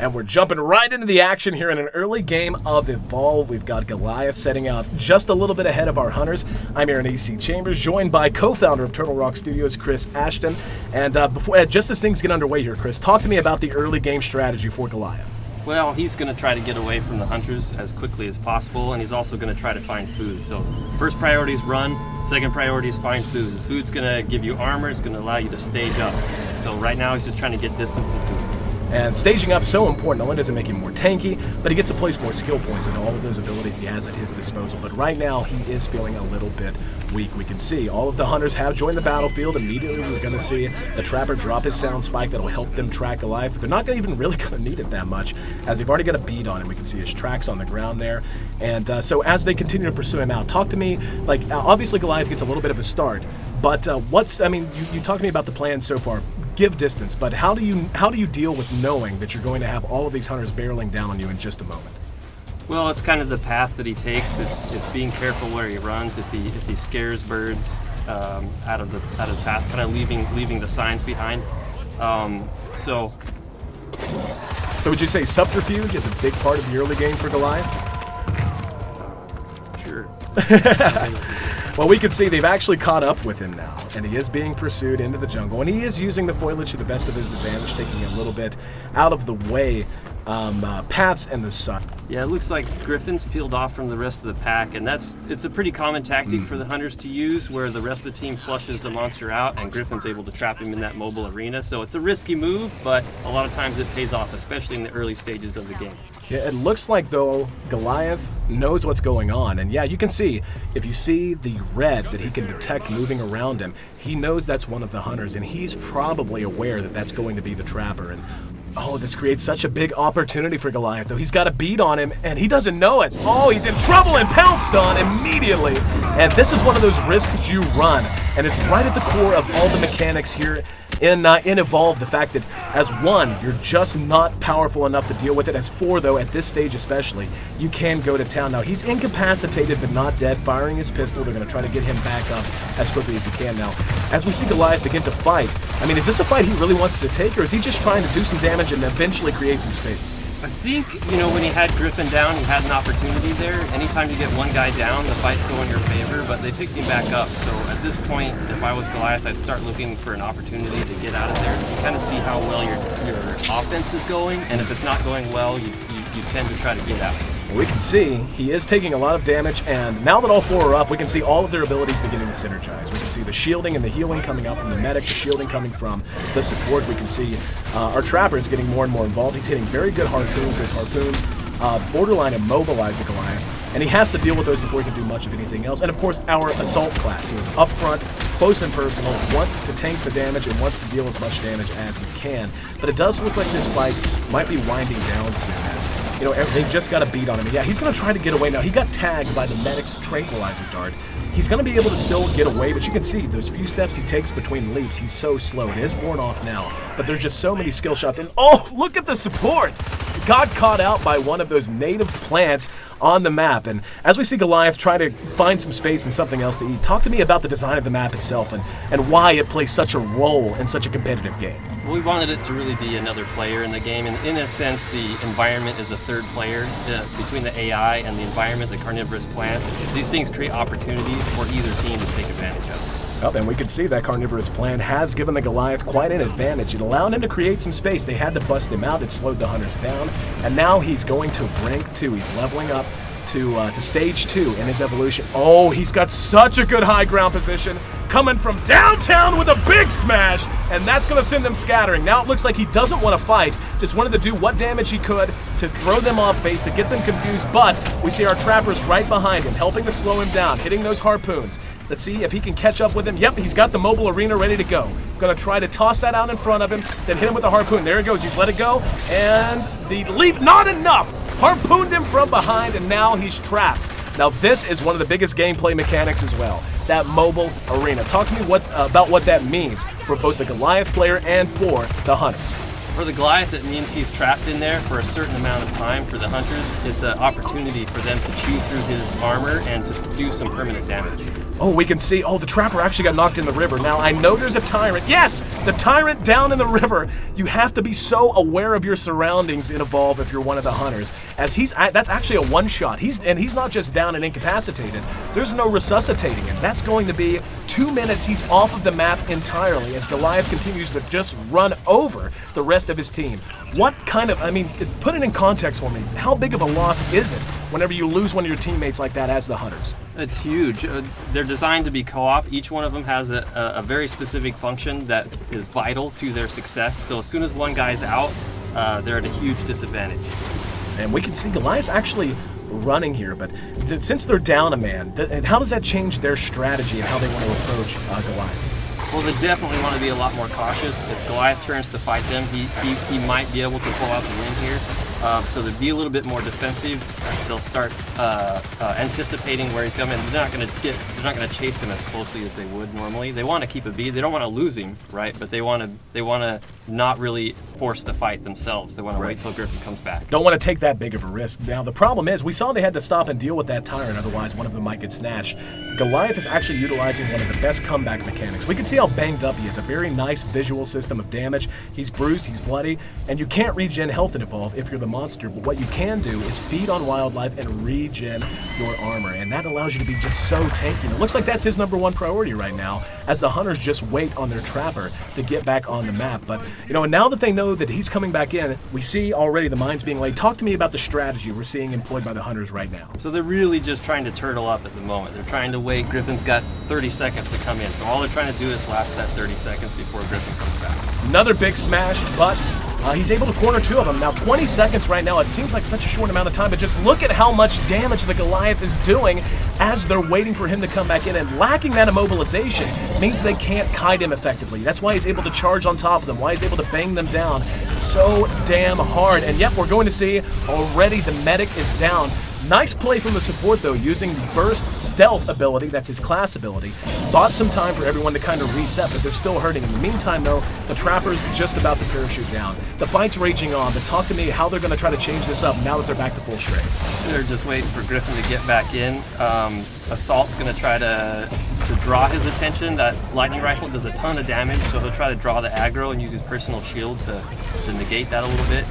And we're jumping right into the action here in an early game of Evolve. We've got Goliath setting out just a little bit ahead of our hunters. I'm Aaron A.C. Chambers, joined by co-founder of Turtle Rock Studios, Chris Ashton. And just as things get underway here, Chris, talk to me about the early game strategy for Goliath. Well, he's going to try to get away from the hunters as quickly as possible, and he's also going to try to find food. So first priority is run, second priority is find food. The food's going to give you armor, it's going to allow you to stage up. So right now he's just trying to get distance and food. And staging up so important. Not only does it make him more tanky, but he gets to place more skill points into all of those abilities he has at his disposal. But right now, he is feeling a little bit weak. We can see all of the hunters have joined the battlefield. Immediately, we're going to see the Trapper drop his sound spike that'll help them track Goliath. But they're not even really going to need it that much, as they've already got a bead on him. We can see his tracks on the ground there. And so as they continue to pursue him out, talk to me, obviously Goliath gets a little bit of a start. But you talked to me about the plan so far. Give distance, but how do you deal with knowing that you're going to have all of these hunters barreling down on you in just a moment? Well, it's kind of the path that he takes. It's being careful where he runs. If he scares birds out of the path, kind of leaving the signs behind. So would you say subterfuge is a big part of the early game for Goliath? Sure. Well, we can see they've actually caught up with him now, and he is being pursued into the jungle, and he is using the foliage to the best of his advantage, taking a little bit out of the way paths and the sun. Yeah, it looks like Griffin's peeled off from the rest of the pack, and it's a pretty common tactic for the hunters to use, where the rest of the team flushes the monster out, and Griffin's able to trap him in that mobile arena. So it's a risky move, but a lot of times it pays off, especially in the early stages of the game. Yeah, it looks like, though, Goliath knows what's going on. And yeah, you can see, if you see the red that he can detect moving around him, he knows that's one of the hunters, and he's probably aware that that's going to be the Trapper. And oh, this creates such a big opportunity for Goliath, though. He's got a bead on him, and he doesn't know it. Oh, he's in trouble and pounced on immediately. And this is one of those risks you run, and it's right at the core of all the mechanics here in Evolve. The fact that as one, you're just not powerful enough to deal with it. As four, though, at this stage especially, you can go to town. Now, he's incapacitated but not dead, firing his pistol. They're going to try to get him back up as quickly as he can now. As we see Goliath begin to fight, I mean, is this a fight he really wants to take, or is he just trying to do some damage and eventually create some space? I think, when he had Griffin down, he had an opportunity there. Anytime you get one guy down, the fights go in your favor, but they picked him back up. So at this point, if I was Goliath, I'd start looking for an opportunity to get out of there. You kind of see how well your offense is going, and if it's not going well, you tend to try to get out. We can see he is taking a lot of damage, and now that all four are up, we can see all of their abilities beginning to synergize. We can see the shielding and the healing coming out from the medic, the shielding coming from the support. We can see our Trapper is getting more and more involved. He's hitting very good harpoons. His harpoons borderline immobilize the Goliath, and he has to deal with those before he can do much of anything else. And of course, our Assault class, who is up front, close and personal, wants to tank the damage and wants to deal as much damage as he can. But it does look like this fight might be winding down soon, as they've just got a beat on him. Yeah, he's going to try to get away now. He got tagged by the medic's tranquilizer dart. He's going to be able to still get away, but you can see those few steps he takes between leaps, he's so slow. It is worn off now, but there's just so many skill shots. And oh, look at the support! Got caught out by one of those native plants on the map. And as we see Goliath try to find some space and something else to eat, talk to me about the design of the map itself and why it plays such a role in such a competitive game. Well, we wanted it to really be another player in the game, and in a sense, the environment is a third player between the AI and the environment, the carnivorous plants. These things create opportunities for either team to take advantage of. Well, and we can see that carnivorous plant has given the Goliath quite an advantage. It allowed him to create some space. They had to bust him out. It slowed the hunters down. And now he's going to rank 2. He's leveling up to stage 2 in his evolution. Oh, he's got such a good high ground position. Coming from downtown with a big smash. And that's going to send them scattering. Now it looks like he doesn't want to fight. Just wanted to do what damage he could to throw them off base, to get them confused. But we see our Trappers right behind him, helping to slow him down, hitting those harpoons. Let's see if he can catch up with him. Yep, he's got the mobile arena ready to go. Gonna try to toss that out in front of him, then hit him with the harpoon. There he goes, he's let it go, and the leap, not enough! Harpooned him from behind, and now he's trapped. Now this is one of the biggest gameplay mechanics as well, that mobile arena. Talk to me about what that means for both the Goliath player and for the hunters. For the Goliath, it means he's trapped in there for a certain amount of time. For the hunters, it's an opportunity for them to chew through his armor and to do some permanent damage. Oh, we can see, the Trapper actually got knocked in the river. Now, I know there's a Tyrant. Yes, the Tyrant down in the river. You have to be so aware of your surroundings in Evolve if you're one of the hunters. As that's actually a one-shot. He's not just down and incapacitated. There's no resuscitating him. That's going to be 2 minutes. He's off of the map entirely as Goliath continues to just run over the rest of his team. What kind of, put it in context for me. How big of a loss is it whenever you lose one of your teammates like that as the hunters? It's huge. They're designed to be co-op. Each one of them has a very specific function that is vital to their success. So as soon as one guy's out, they're at a huge disadvantage. And we can see Goliath's actually running here, but since they're down a man, how does that change their strategy and how they want to approach Goliath? Well, they definitely want to be a lot more cautious. If Goliath turns to fight them, he might be able to pull out the win here. So they'd be a little bit more defensive. They'll start anticipating where he's coming. They're not going to chase him as closely as they would normally. They want to keep a beat. They don't want to lose him, right? But they want to not really force the fight themselves. They want to wait till Griffin comes back. Don't want to take that big of a risk. Now the problem is, we saw they had to stop and deal with that Tyrant, otherwise one of them might get snatched. Goliath is actually utilizing one of the best comeback mechanics. We can see how banged up he is. A very nice visual system of damage. He's bruised, he's bloody, and you can't regen health in Evolve if you're the monster, but what you can do is feed on wildlife and regen your armor, and that allows you to be just so tanky. And it looks like that's his #1 priority right now, as the hunters just wait on their Trapper to get back on the map. But, and now that they know that he's coming back in, we see already the mines being laid. Talk to me about the strategy we're seeing employed by the hunters right now. So they're really just trying to turtle up at the moment. They're trying to wait. Griffin's got 30 seconds to come in, so all they're trying to do is last that 30 seconds before Griffin comes back. Another big smash, but he's able to corner 2 of them. Now 20 seconds right now, it seems like such a short amount of time, but just look at how much damage the Goliath is doing as they're waiting for him to come back in, and lacking that immobilization means they can't kite him effectively. That's why he's able to charge on top of them, why he's able to bang them down so damn hard. And yep, we're going to see already the medic is down. Nice play from the support though, using the burst stealth ability, that's his class ability. Bought some time for everyone to kind of reset, but they're still hurting. In the meantime though, the Trapper's just about to parachute down. The fight's raging on, but talk to me how they're going to try to change this up now that they're back to full strength. They're just waiting for Griffin to get back in. Assault's going to try to draw his attention. That lightning rifle does a ton of damage, so he'll try to draw the aggro and use his personal shield to negate that a little bit.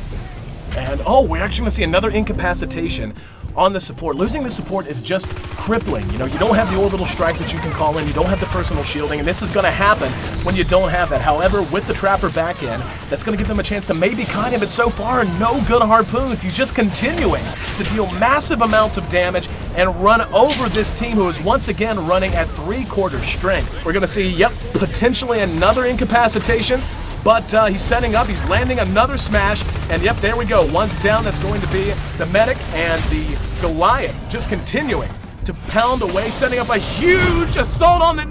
And we're actually going to see another incapacitation on the support. Losing the support is just crippling. You don't have the orbital strike that you can call in, you don't have the personal shielding, and this is going to happen when you don't have that. However, with the Trapper back in, that's going to give them a chance to maybe kite him, but so far, no good harpoons. He's just continuing to deal massive amounts of damage and run over this team who is once again running at 3/4 strength. We're going to see, potentially another incapacitation. But he's setting up, he's landing another smash, and yep, there we go. One's down, that's going to be the medic, and the Goliath just continuing to pound away, setting up a huge assault on the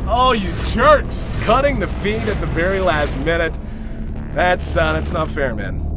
Oh, you jerks! Cutting the feed at the very last minute. That's not fair, man.